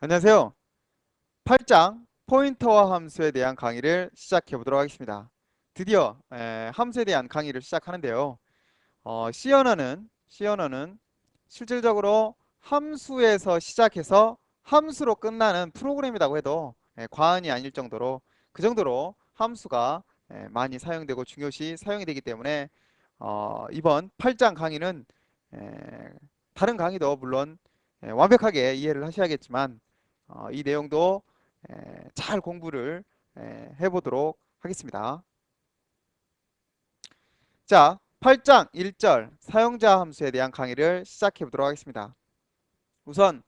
안녕하세요. 8장 포인터와 함수에 대한 강의를 시작해 보도록 하겠습니다. 드디어 함수에 대한 강의를 시작하는데요. C 언어는 실질적으로 함수에서 시작해서 함수로 끝나는 프로그램이라고 해도 과언이 아닐 정도로 그 정도로 함수가 많이 사용되고 중요시 사용이 되기 때문에 이번 8장 강의는 다른 강의도 물론 완벽하게 이해를 하셔야겠지만 이 내용도 잘 공부를 해보도록 하겠습니다. 자, 8장 1절 사용자 함수에 대한 강의를 시작해 보도록 하겠습니다. 우선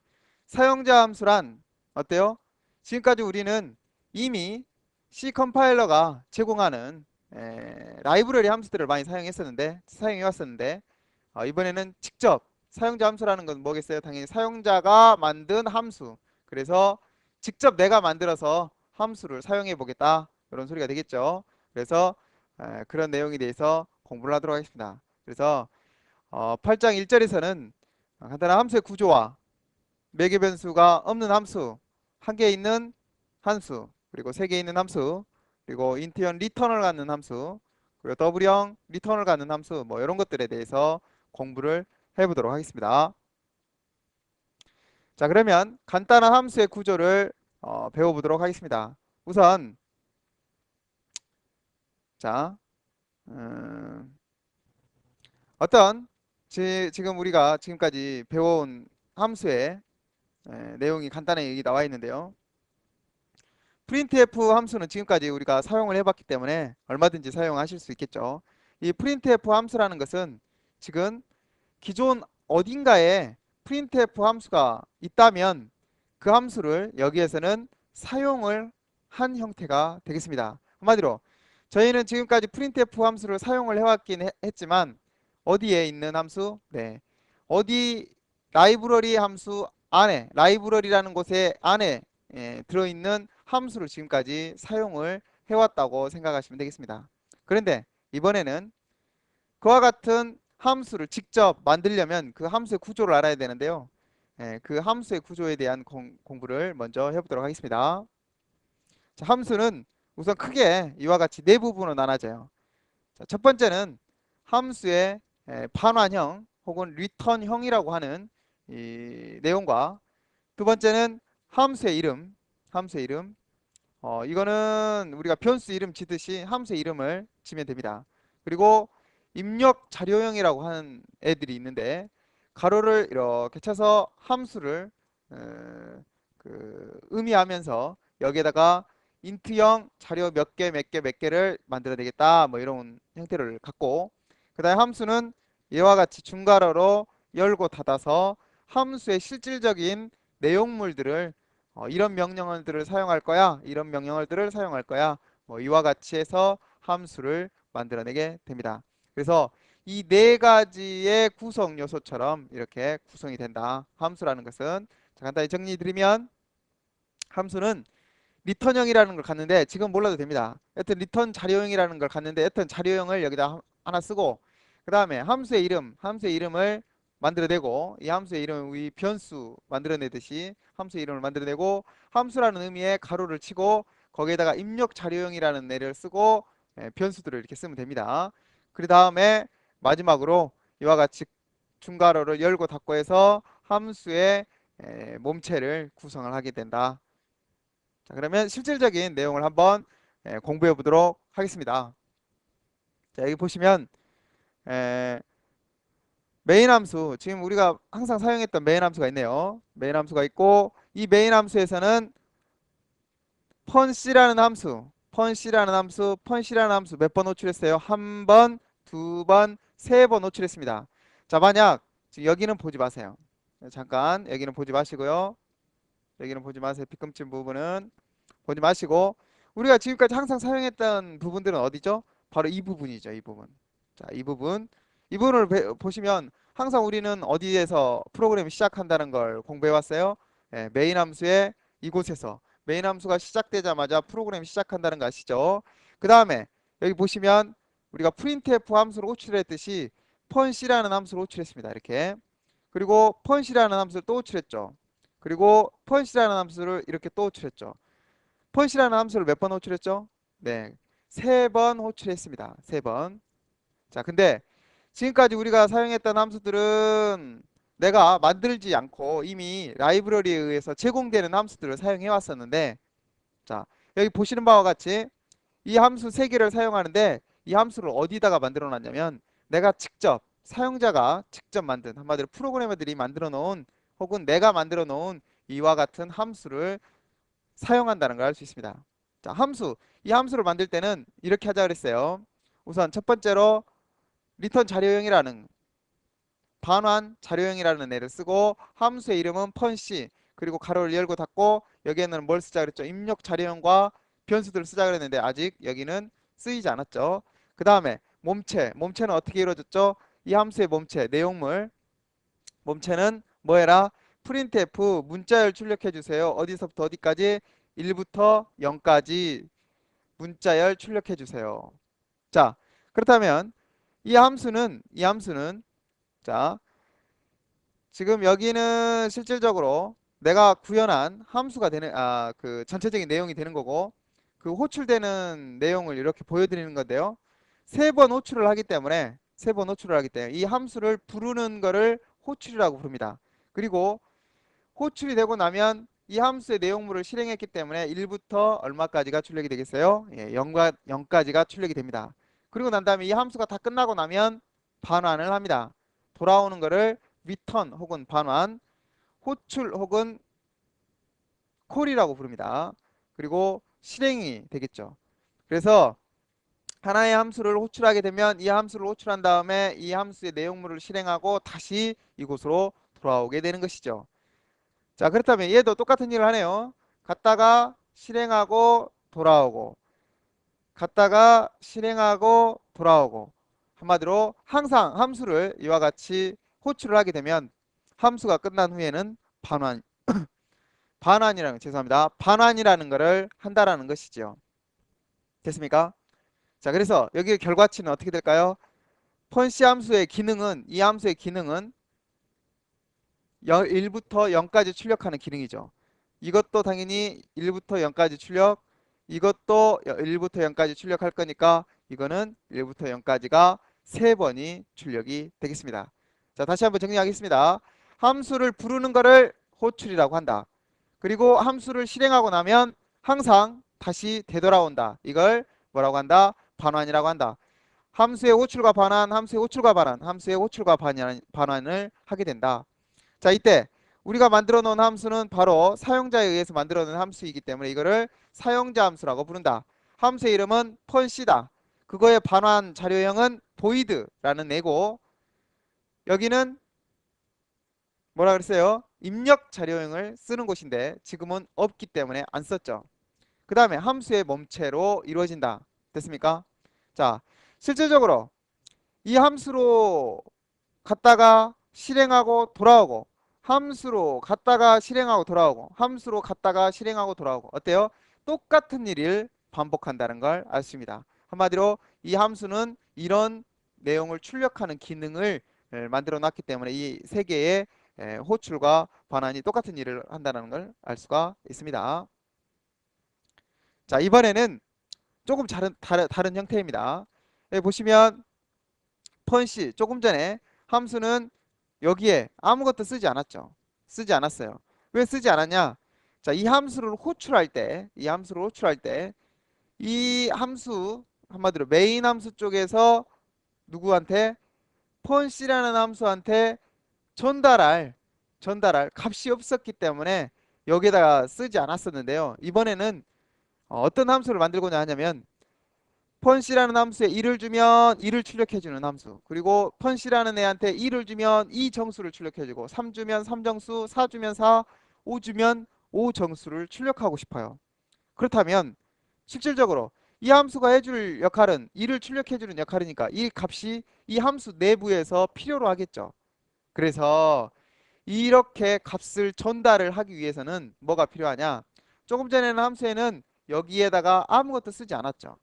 사용자 함수란 어때요? 지금까지 우리는 이미 C 컴파일러가 제공하는 라이브러리 함수들을 많이 사용해 왔었는데 이번에는 직접 사용자 함수라는 건 뭐겠어요? 당연히 사용자가 만든 함수. 그래서 직접 내가 만들어서 함수를 사용해 보겠다. 이런 소리가 되겠죠. 그래서 그런 내용에 대해서 공부를 하도록 하겠습니다. 그래서 8장 1절에서는 간단한 함수의 구조와 매개 변수가 없는 함수, 한 개 있는 함수, 그리고 세 개 있는 함수, 그리고 인트연 리턴을 갖는 함수, 그리고 더블형 리턴을 갖는 함수, 뭐 이런 것들에 대해서 공부를 해보도록 하겠습니다. 자, 그러면 간단한 함수의 구조를 배워보도록 하겠습니다. 우선 자, 음, 어떤 지금 우리가 지금까지 배워온 함수의 내용이 간단하게 여기 나와 있는데요. printf 함수는 지금까지 우리가 사용을 해봤기 때문에 얼마든지 사용하실 수 있겠죠. 이 printf 함수라는 것은 지금 기존 어딘가에 printf 함수가 있다면 그 함수를 여기에서는 사용을 한 형태가 되겠습니다. 한마디로 저희는 지금까지 printf 함수를 사용을 해왔긴 했지만 어디에 있는 함수? 네, 어디 라이브러리 함수 안에 라이브러리라는 곳에 안에 들어있는 함수를 지금까지 사용을 해왔다고 생각하시면 되겠습니다. 그런데 이번에는 그와 같은 함수를 직접 만들려면 그 함수의 구조를 알아야 되는데요. 그 함수의 구조에 대한 공부를 먼저 해보도록 하겠습니다. 자, 함수는 우선 크게 이와 같이 네 부분으로 나눠져요. 자, 첫 번째는 함수의 반환형 혹은 리턴형이라고 하는 이 내용과 두 번째는 함수의 이름. 이거는 우리가 변수 이름 지듯이 함수의 이름을 지면 됩니다. 그리고 입력 자료형이라고 하는 애들이 있는데 가로를 이렇게 쳐서 함수를 어, 의미하면서 여기에다가 인트형 자료 몇 개를 만들어내겠다 뭐 이런 형태를 갖고 그 다음에 함수는 이와 같이 중괄호로 열고 닫아서 함수의 실질적인 내용물들을 이런 명령어들을 사용할 거야. 이런 명령어들을 사용할 거야. 뭐 이와 같이 해서 함수를 만들어내게 됩니다. 그래서 이 네 가지의 구성 요소처럼 이렇게 구성이 된다. 함수라는 것은 자, 간단히 정리드리면 함수는 리턴형이라는 걸 갖는데 지금 몰라도 됩니다. 여튼 리턴 자료형이라는 걸 갖는데 여튼 자료형을 여기다 하나 쓰고 그 다음에 함수의 이름을 만들어내고 이 함수의 이름을 이 변수 만들어내듯이 함수의 이름을 만들어내고 함수라는 의미의 가로를 치고 거기에다가 입력 자료형이라는 애를 쓰고 변수들을 이렇게 쓰면 됩니다. 그 다음에 마지막으로 이와 같이 중괄호를 열고 닫고 해서 함수의 몸체를 구성을 하게 된다. 자, 그러면 실질적인 내용을 한번 공부해 보도록 하겠습니다. 자, 여기 보시면 에, 메인 함수, 지금 우리가 항상 사용했던 메인 함수가 있네요. 메인 함수가 있고 이 메인 함수에서는 펀C라는 함수 몇 번 호출했어요? 한 번, 두 번, 세 번 호출했습니다. 자, 만약 지금 여기는 보지 마세요. 잠깐 여기는 보지 마시고요. 여기는 보지 마세요. 빗금친 부분은 보지 마시고 우리가 지금까지 항상 사용했던 부분들은 어디죠? 바로 이 부분이죠. 이 부분. 자, 이 부분을 보시면 항상 우리는 어디에서 프로그램이 시작한다는 걸 공부해 왔어요. 메인 함수의 이곳에서 메인 함수가 시작되자마자 프로그램이 시작한다는 거 아시죠? 그 다음에 여기 보시면 우리가 printf 함수를 호출했듯이 펀C라는 함수를 호출했습니다. 이렇게. 그리고 펀C라는 함수를 또 호출했죠. 그리고 펀시라는 함수를 이렇게 또 호출했죠. 펀시라는 함수를 몇 번 호출했죠? 네, 3번 호출했습니다. 3번. 자, 근데 지금까지 우리가 사용했던 함수들은 내가 만들지 않고 이미 라이브러리에 의해서 제공되는 함수들을 사용해 왔었는데, 자, 여기 보시는 바와 같이 이 함수 3개를 사용하는데 이 함수를 어디다가 만들어 놨냐면 내가 직접 사용자가 직접 만든, 한마디로 프로그래머들이 만들어 놓은 혹은 내가 만들어 놓은 이와 같은 함수를 사용한다는 걸 알 수 있습니다. 자, 함수. 이 함수를 만들 때는 이렇게 하자 그랬어요. 우선 첫 번째로 리턴 자료형이라는 반환 자료형이라는 애를 쓰고 함수의 이름은 펀시 그리고 가로를 열고 닫고 여기에는 뭘 쓰자 그랬죠? 입력 자료형과 변수들을 쓰자 그랬는데 아직 여기는 쓰이지 않았죠. 그 다음에 몸체. 몸체는 어떻게 이루어졌죠? 이 함수의 몸체 내용물 몸체는 뭐 해라? printf 문자열 출력해 주세요. 어디서부터 어디까지? 1부터 0까지 문자열 출력해 주세요. 자, 그렇다면 이 함수는 자, 지금 여기는 실질적으로 내가 구현한 함수가 되는 그 전체적인 내용이 되는 거고 그 호출되는 내용을 이렇게 보여드리는 건데요. 3번 호출을 하기 때문에 3번 호출을 하기 때문에 이 함수를 부르는 거를 호출이라고 부릅니다. 그리고 호출이 되고 나면 이 함수의 내용물을 실행했기 때문에 1부터 얼마까지가 출력이 되겠어요? 예, 0까지가 출력이 됩니다. 그리고 난 다음에 이 함수가 다 끝나고 나면 반환을 합니다. 돌아오는 거를 return 혹은 반환, 호출 혹은 콜이라고 부릅니다. 그리고 실행이 되겠죠. 그래서 하나의 함수를 호출하게 되면 이 함수를 호출한 다음에 이 함수의 내용물을 실행하고 다시 이곳으로 돌아오게 되는 것이죠. 자, 그렇다면 얘도 똑같은 일을 하네요. 갔다가 실행하고 돌아오고, 갔다가 실행하고 돌아오고. 한마디로 항상 함수를 이와 같이 호출을 하게 되면 함수가 끝난 후에는 죄송합니다. 반환이라는 것을 한다라는 것이죠. 됐습니까? 자, 그래서 여기 결과치는 어떻게 될까요? 펀시 함수의 기능은, 이 함수의 기능은 1부터 0까지 출력하는 기능이죠. 이것도 당연히 1부터 0까지 출력, 이것도 1부터 0까지 출력할 거니까 이거는 1부터 0까지가 3번이 출력이 되겠습니다. 자, 다시 한번 정리하겠습니다. 함수를 부르는 것을 호출이라고 한다. 그리고 함수를 실행하고 나면 항상 다시 되돌아온다. 이걸 뭐라고 한다? 반환이라고 한다. 함수의 호출과 반환, 함수의 호출과 반환, 함수의 호출과 반환을 하게 된다. 자, 이때 우리가 만들어 놓은 함수는 바로 사용자에 의해서 만들어 놓은 함수이기 때문에 이거를 사용자 함수라고 부른다. 함수의 이름은 펀시다. 그거의 반환 자료형은 void라는 애고 여기는 뭐라 그랬어요? 입력 자료형을 쓰는 곳인데 지금은 없기 때문에 안 썼죠. 그 다음에 함수의 몸체로 이루어진다. 됐습니까? 자, 실질적으로 이 함수로 갔다가 실행하고 돌아오고 함수로 갔다가 실행하고 돌아오고 함수로 갔다가 실행하고 돌아오고 어때요? 똑같은 일을 반복한다는 걸 알 수 있습니다. 한마디로 이 함수는 이런 내용을 출력하는 기능을 만들어 놨기 때문에 이 세 개의 호출과 반환이 똑같은 일을 한다는 걸 알 수가 있습니다. 자, 이번에는 조금 다른 형태입니다. 여기 보시면 펀시 조금 전에 함수는 여기에 아무것도 쓰지 않았죠. 쓰지 않았어요. 왜 쓰지 않았냐? 자, 이 함수를 호출할 때, 이 함수, 한마디로 메인 함수 쪽에서 누구한테? 펀시라는 함수한테 전달할 값이 없었기 때문에 여기에다가 쓰지 않았었는데요. 이번에는 어떤 함수를 만들고자 하냐면, 펀시라는 함수에 1을 주면 2를 출력해주는 함수 그리고 펀시라는 애한테 2를 주면 2 정수를 출력해주고 3 주면 3 정수 4 주면 4 5 주면 5 정수를 출력하고 싶어요. 그렇다면 실질적으로 이 함수가 해줄 역할은 2를 출력해주는 역할이니까 이 값이 이 함수 내부에서 필요로 하겠죠. 그래서 이렇게 값을 전달을 하기 위해서는 뭐가 필요하냐? 조금 전에는 함수에는 여기에다가 아무것도 쓰지 않았죠.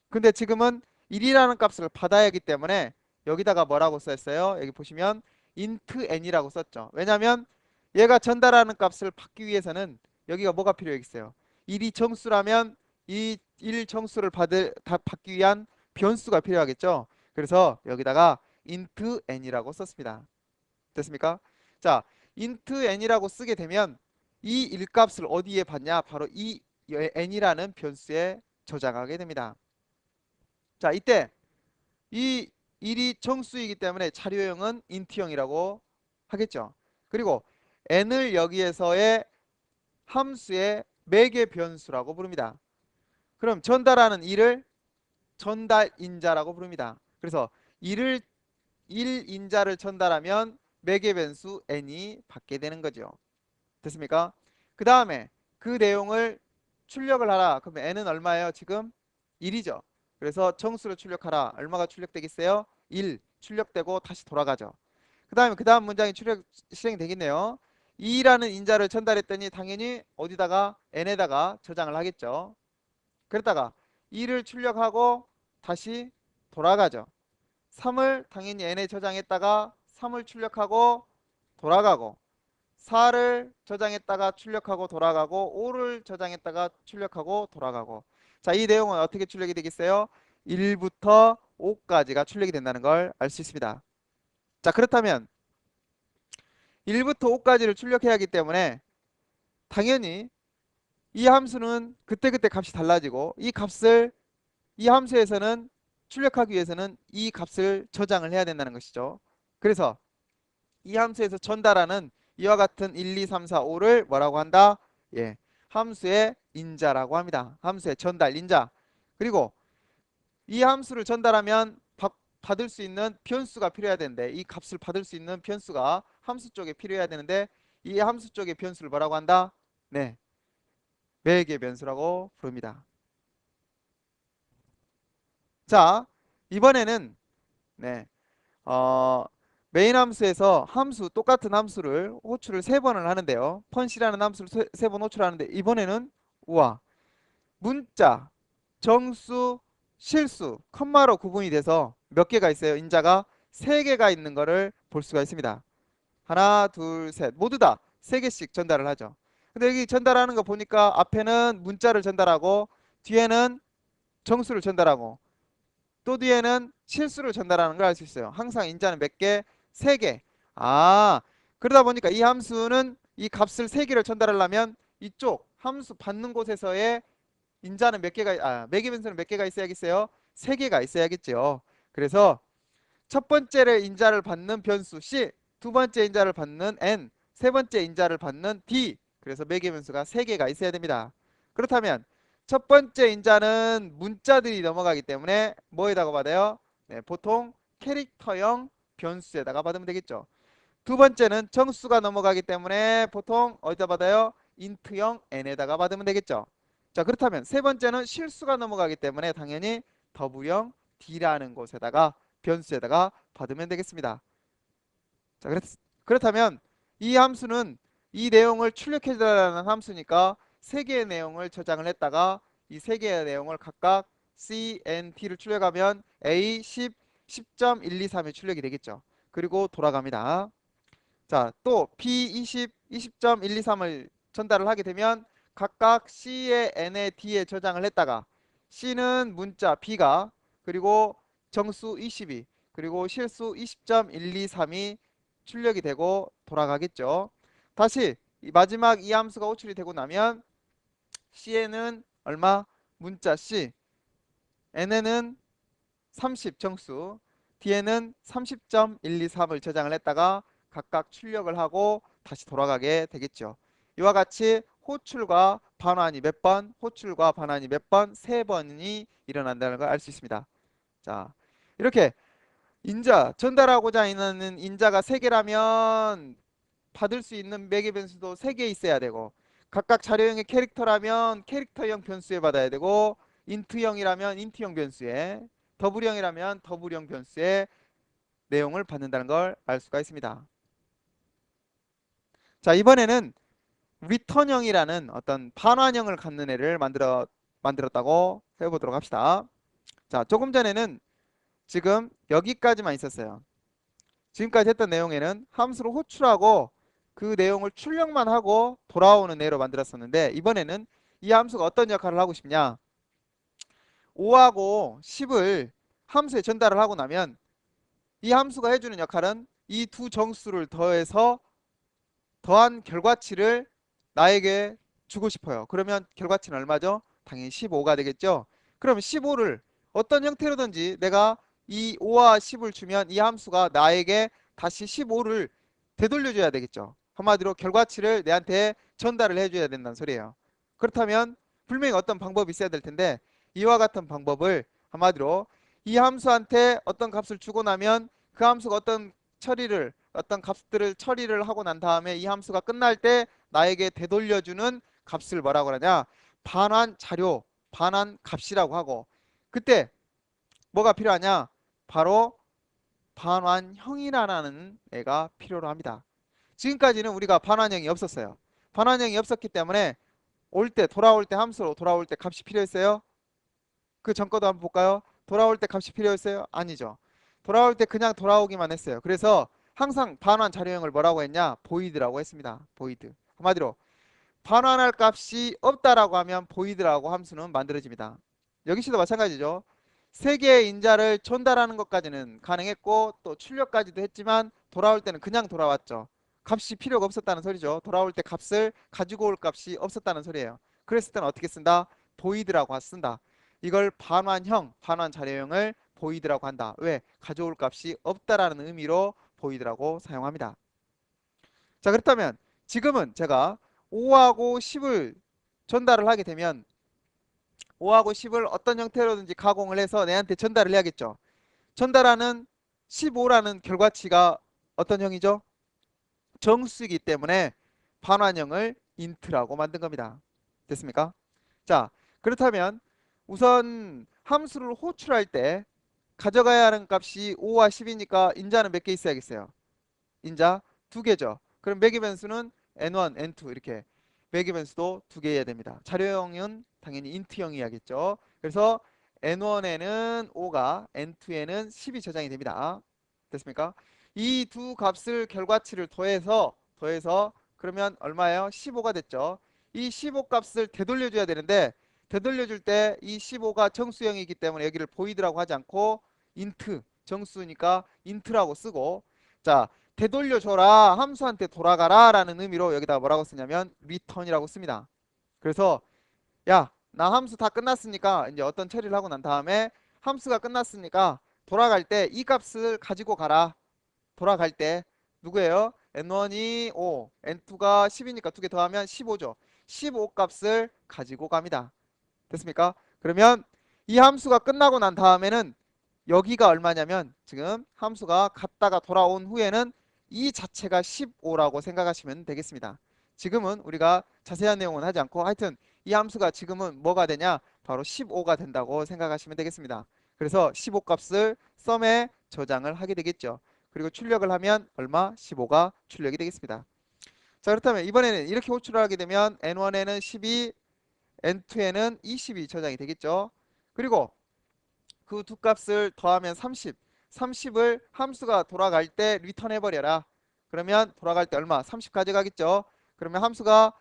근데 지금은 1이라는 값을 받아야 하기 때문에 여기다가 뭐라고 썼어요? 여기 보시면 int n이라고 썼죠. 왜냐하면 얘가 전달하는 값을 받기 위해서는 여기가 뭐가 필요하겠어요? 1이 정수라면 이 1 정수를 받기 위한 변수가 필요하겠죠. 그래서 여기다가 int n이라고 썼습니다. 됐습니까? 자, int n이라고 쓰게 되면 이 일값을 어디에 받냐? 바로 이 n이라는 변수에 저장하게 됩니다. 자, 이때 이 1이 정수이기 때문에 자료형은 int형이라고 하겠죠. 그리고 n을 여기에서의 함수의 매개 변수라고 부릅니다. 그럼 전달하는 1을 전달인자라고 부릅니다. 그래서 1을 1인자를 전달하면 매개 변수 n이 받게 되는 거죠. 됐습니까? 그 다음에 그 내용을 출력을 하라. 그럼 n은 얼마예요? 지금 1이죠. 그래서 정수를 출력하라. 얼마가 출력되겠어요? 1 출력되고 다시 돌아가죠. 그 다음 문장이 실행이 되겠네요. 2라는 인자를 전달했더니 당연히 어디다가 n에다가 저장을 하겠죠. 그랬다가 2를 출력하고 다시 돌아가죠. 3을 당연히 n에 저장했다가 3을 출력하고 돌아가고 4를 저장했다가 출력하고 돌아가고 5를 저장했다가 출력하고 돌아가고. 자, 이 내용은 어떻게 출력이 되겠어요? 1부터 5까지가 출력이 된다는 걸 알 수 있습니다. 자, 그렇다면 1부터 5까지를 출력해야 하기 때문에 당연히 이 함수는 그때그때 값이 달라지고 이 함수에서는 출력하기 위해서는 이 값을 저장을 해야 된다는 것이죠. 그래서 이 함수에서 전달하는 이와 같은 1, 2, 3, 4, 5를 뭐라고 한다? 예, 함수의 인자라고 합니다. 함수의 전달 인자. 그리고 이 함수를 전달하면 받을 수 있는 변수가 필요해야 되는데 이 값을 받을 수 있는 변수가 함수 쪽에 필요해야 되는데 이 함수 쪽의 변수를 뭐라고 한다? 네, 매개 변수라고 부릅니다. 자, 이번에는 네, 어, 메인 함수에서 똑같은 함수를 호출을 3번을 하는데요. 펀시라는 함수를 3번 호출하는데 이번에는 우와, 문자, 정수, 실수, 컴마로 구분이 돼서 몇 개가 있어요? 인자가 3개가 있는 거를 볼 수가 있습니다. 하나, 둘, 셋. 모두 다 3개씩 전달을 하죠. 근데 여기 전달하는 거 보니까 앞에는 문자를 전달하고 뒤에는 정수를 전달하고 또 뒤에는 실수를 전달하는 걸 알 수 있어요. 항상 인자는 몇 개? 3개. 아, 그러다 보니까 이 함수는 이 값을 3개를 전달하려면 이쪽 함수 받는 곳에서의 인자는 몇 개가, 매개 변수는 몇 개가 있어야겠어요? 3개가 있어야겠죠. 그래서 첫 번째를 인자를 받는 변수 C, 두 번째 인자를 받는 N, 세 번째 인자를 받는 D. 그래서 매개 변수가 3개가 있어야 됩니다. 그렇다면 첫 번째 인자는 문자들이 넘어가기 때문에 뭐에다가 받아요? 네, 보통 캐릭터형 변수에다가 받으면 되겠죠. 두 번째는 정수가 넘어가기 때문에 보통 어디다 받아요? 인트형 n에다가 받으면 되겠죠. 자, 그렇다면 세 번째는 실수가 넘어가기 때문에 당연히 더블형 d라는 곳에다가 변수에다가 받으면 되겠습니다. 자, 그렇다면 이 함수는 이 내용을 출력해달라는 함수니까 세 개의 내용을 저장을 했다가 이 세 개의 내용을 각각 C, N, T를 출력하면 A 10, 10.123이 출력이 되겠죠. 그리고 돌아갑니다. 자, 또 B 20, 20.123을 전달을 하게 되면 각각 C에 N에 D에 저장을 했다가 C는 문자 B가 그리고 정수 22 그리고 실수 20.123이 출력이 되고 돌아가겠죠. 다시 마지막 이 함수가 호출이 되고 나면 C에는 얼마? 문자 C, N에는 30 정수, D에는 30.123을 저장을 했다가 각각 출력을 하고 다시 돌아가게 되겠죠. 이와 같이 호출과 반환이 몇 번, 호출과 반환이 몇 번, 3번이 일어난다는 걸 알 수 있습니다. 자, 이렇게 전달하고자 하는 인자가 3개라면 받을 수 있는 매개 변수도 3개 있어야 되고 각각 자료형의 캐릭터라면 캐릭터형 변수에 받아야 되고 인트형이라면 인트형 변수에 더블형이라면 더블형 변수의 내용을 받는다는 걸 알 수가 있습니다. 자, 이번에는 리턴형이라는 어떤 반환형을 갖는 애를 만들었다고 해보도록 합시다. 자, 조금 전에는 지금 여기까지만 있었어요. 지금까지 했던 내용에는 함수를 호출하고 그 내용을 출력만 하고 돌아오는 애로 만들었었는데, 이번에는 이 함수가 어떤 역할을 하고 싶냐, 5하고 10을 함수에 전달을 하고 나면 이 함수가 해주는 역할은 이 두 정수를 더해서 더한 결과치를 나에게 주고 싶어요. 그러면 결과치는 얼마죠? 당연히 15가 되겠죠. 그럼 15를 어떤 형태로든지 내가 이 5와 10을 주면 이 함수가 나에게 다시 15를 되돌려줘야 되겠죠. 한마디로 결과치를 내한테 전달을 해줘야 된다는 소리예요. 그렇다면 분명히 어떤 방법이 있어야 될 텐데, 이와 같은 방법을 한마디로 이 함수한테 어떤 값을 주고 나면 그 함수가 어떤 값들을 처리를 하고 난 다음에 이 함수가 끝날 때 나에게 되돌려주는 값을 뭐라고 하냐, 반환 자료, 반환 값이라고 하고, 그때 뭐가 필요하냐, 바로 반환형이라는 애가 필요로 합니다. 지금까지는 우리가 반환형이 없었어요. 반환형이 없었기 때문에 돌아올 때 함수로 돌아올 때 값이 필요했어요. 그 전 거도 한번 볼까요? 돌아올 때 값이 필요했어요? 아니죠. 돌아올 때 그냥 돌아오기만 했어요. 그래서 항상 반환 자료형을 뭐라고 했냐? 보이드라고 했습니다. 보이드. 한마디로 반환할 값이 없다라고 하면 보이드라고 함수는 만들어집니다. 여기서도 마찬가지죠. 세 개의 인자를 전달하는 것까지는 가능했고 또 출력까지도 했지만 돌아올 때는 그냥 돌아왔죠. 값이 필요가 없었다는 소리죠. 돌아올 때 값을 가지고 올 값이 없었다는 소리예요. 그랬을 때는 어떻게 쓴다? 보이드라고 쓴다. 이걸 반환형, 반환 자료형을 보이드라고 한다. 왜? 가져올 값이 없다라는 의미로 보이드라고 사용합니다. 자, 그렇다면 지금은 제가 5하고 10을 전달을 하게 되면 5하고 10을 어떤 형태로든지 가공을 해서 내한테 전달을 해야겠죠. 전달하는 15라는 결과치가 어떤 형이죠? 정수이기 때문에 반환형을 인트라고 만든 겁니다. 됐습니까? 자, 그렇다면 우선 함수를 호출할 때 가져가야 하는 값이 5와 10이니까 인자는 몇 개 있어야겠어요? 인자 두 개죠. 그럼 매개 변수는 n1, n2 이렇게 매개 변수도 두 개여야 됩니다. 자료형은 당연히 인트형이야겠죠. 그래서 n1에는 5가 n2에는 10이 저장이 됩니다. 됐습니까? 이 두 값을 결과치를 더해서 그러면 얼마예요? 15가 됐죠. 이 15 값을 되돌려줘야 되는데 되돌려줄 때 이 15가 정수형이기 때문에 여기를 보이드라고 하지 않고 인트, 정수니까 인트라고 쓰고, 자, 되돌려줘라, 함수한테 돌아가라 라는 의미로 여기다 뭐라고 쓰냐면 return이라고 씁니다. 그래서 야, 나 함수 다 끝났으니까 이제 어떤 처리를 하고 난 다음에 함수가 끝났으니까 돌아갈 때 이 값을 가지고 가라. 돌아갈 때 누구예요? n1이 5, n2가 10이니까 두 개 더하면 15죠. 15 값을 가지고 갑니다. 됐습니까? 그러면 이 함수가 끝나고 난 다음에는 여기가 얼마냐면 지금 함수가 갔다가 돌아온 후에는 이 자체가 15라고 생각하시면 되겠습니다. 지금은 우리가 자세한 내용은 하지 않고 하여튼 이 함수가 지금은 뭐가 되냐? 바로 15가 된다고 생각하시면 되겠습니다. 그래서 15 값을 썸에 저장을 하게 되겠죠. 그리고 출력을 하면 얼마? 15가 출력이 되겠습니다. 자, 그렇다면 이번에는 이렇게 호출을 하게 되면 n1에는 12, n2에는 20이 저장이 되겠죠. 그리고 그 두 값을 더하면 30. 30을 함수가 돌아갈 때 리턴 해버려라. 그러면 돌아갈 때 얼마? 30 가져가겠죠. 그러면 함수가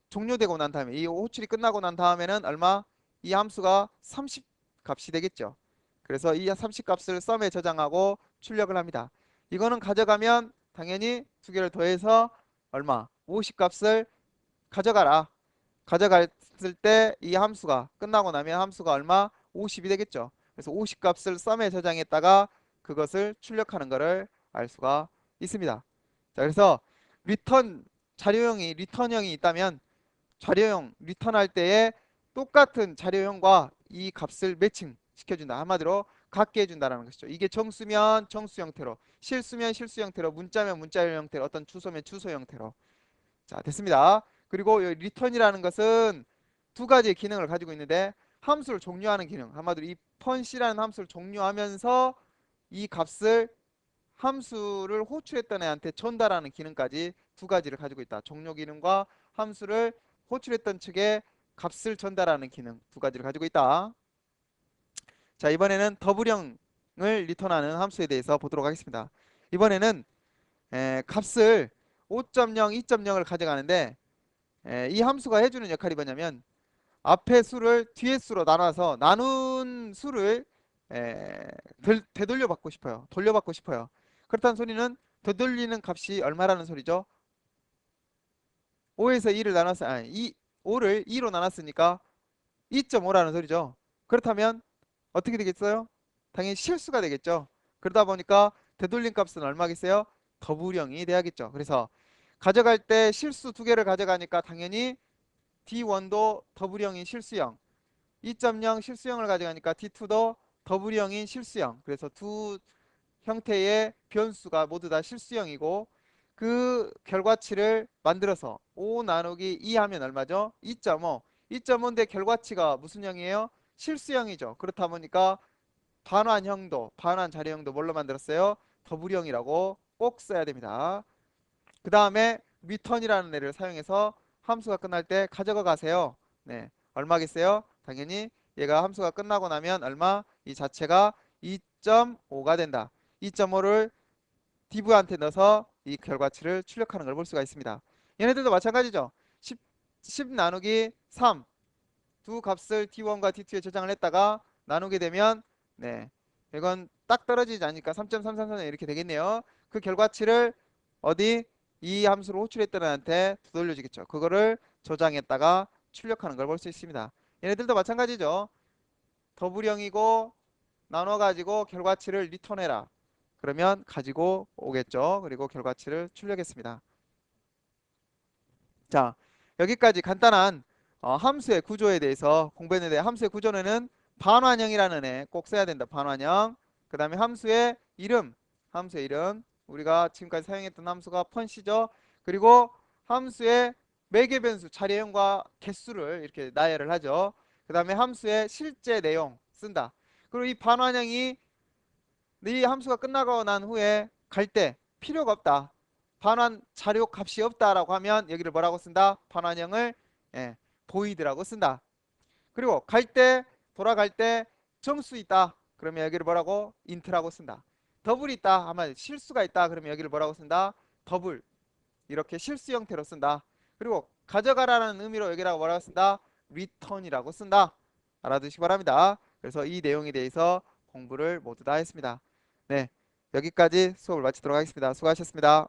종료되고 난 다음에 이 호출이 끝나고 난 다음에는 얼마? 이 함수가 30 값이 되겠죠. 그래서 이 30 값을 썸에 저장하고 출력을 합니다. 이거는 가져가면 당연히 두 개를 더해서 얼마? 50 값을 가져가라. 가져갔을 때 이 함수가 끝나고 나면 함수가 얼마? 50이 되겠죠. 그래서 50 값을 썸에 저장했다가 그것을 출력하는 것을 알 수가 있습니다. 자, 그래서 리턴 자료형이 리턴형이 있다면 자료형 리턴할 때에 똑같은 자료형과 이 값을 매칭 시켜준다. 한마디로 같게 해준다라는 것이죠. 이게 정수면 정수 형태로, 실수면 실수 형태로, 문자면 문자 형태로, 어떤 주소면 주소 형태로. 자, 됐습니다. 그리고 이 리턴이라는 것은 두 가지의 기능을 가지고 있는데 함수를 종료하는 기능, 한마디로 이 펀C라는 함수를 종료하면서 이 값을 함수를 호출했던 애한테 전달하는 기능까지 두 가지를 가지고 있다. 종료 기능과 함수를 호출했던 측에 값을 전달하는 기능 두 가지를 가지고 있다. 자, 이번에는 더블형을 리턴하는 함수에 대해서 보도록 하겠습니다. 이번에는 값을 5.0, 2.0을 가져가는데 이 함수가 해주는 역할이 뭐냐면 앞에 수를 뒤에 수로 나눠서 나눈 수를 되돌려 받고 싶어요. 돌려받고 싶어요. 그렇다는 소리는 되돌리는 값이 얼마라는 소리죠? 5에서 2를 나눴어. 아니, 5를 2로 나눴으니까 2.5라는 소리죠. 그렇다면 어떻게 되겠어요? 당연히 실수가 되겠죠. 그러다 보니까 되돌림 값은 얼마겠어요? 더블0이 돼야겠죠. 그래서 가져갈 때 실수 두 개를 가져가니까 당연히 D1도 더블0인 실수형, 2.0 실수형을 가져가니까 D2도 더블0인 실수형. 그래서 두 형태의 변수가 모두 다 실수형이고 그 결과치를 만들어서 5 나누기 2 하면 얼마죠? 2.5. 2.5인데 결과치가 무슨 형이에요? 실수형이죠. 그렇다 보니까 반환형도, 반환 자리형도 뭘로 만들었어요? 더블형이라고 꼭 써야 됩니다. 그 다음에 return이라는 애를 사용해서 함수가 끝날 때 가져가 가세요. 네, 얼마겠어요? 당연히 얘가 함수가 끝나고 나면 얼마? 이 자체가 2.5가 된다. 2.5를 div한테 넣어서 이 결과치를 출력하는 걸 볼 수가 있습니다. 얘네들도 마찬가지죠. 10 나누기 3 두 값을 t1과 t2에 저장을 했다가 나누게 되면 네, 이건 딱 떨어지지 않으니까 3.333 이렇게 되겠네요. 그 결과치를 어디 이 함수로 호출했던 애한테 되돌려주겠죠. 그거를 저장했다가 출력하는 걸 볼 수 있습니다. 얘네들도 마찬가지죠. 더블형이고 나눠가지고 결과치를 리턴해라. 그러면 가지고 오겠죠. 그리고 결과치를 출력했습니다. 자, 여기까지 간단한 함수의 구조에 대해서 공부했는데 함수의 구조는 반환형이라는 애 꼭 써야 된다. 반환형. 그 다음에 함수의 이름. 함수의 이름. 우리가 지금까지 사용했던 함수가 펀시죠. 그리고 함수의 매개 변수, 자리형과 개수를 이렇게 나열을 하죠. 그 다음에 함수의 실제 내용 쓴다. 그리고 이 반환형이 이 함수가 끝나고 난 후에 갈 때 필요가 없다. 반환 자료 값이 없다라고 하면 여기를 뭐라고 쓴다? 반환형을 void라고 쓴다. 그리고 갈 때 돌아갈 때 정수 있다. 그러면 여기를 뭐라고? int라고 쓴다. 더블이 있다 하면 실수가 있다. 그러면 여기를 뭐라고 쓴다? 더블. 이렇게 실수 형태로 쓴다. 그리고 가져가라는 의미로 여기라고 뭐라고 쓴다? return이라고 쓴다. 알아두시기 바랍니다. 그래서 이 내용에 대해서 공부를 모두 다 했습니다. 네, 여기까지 수업을 마치도록 하겠습니다. 수고하셨습니다.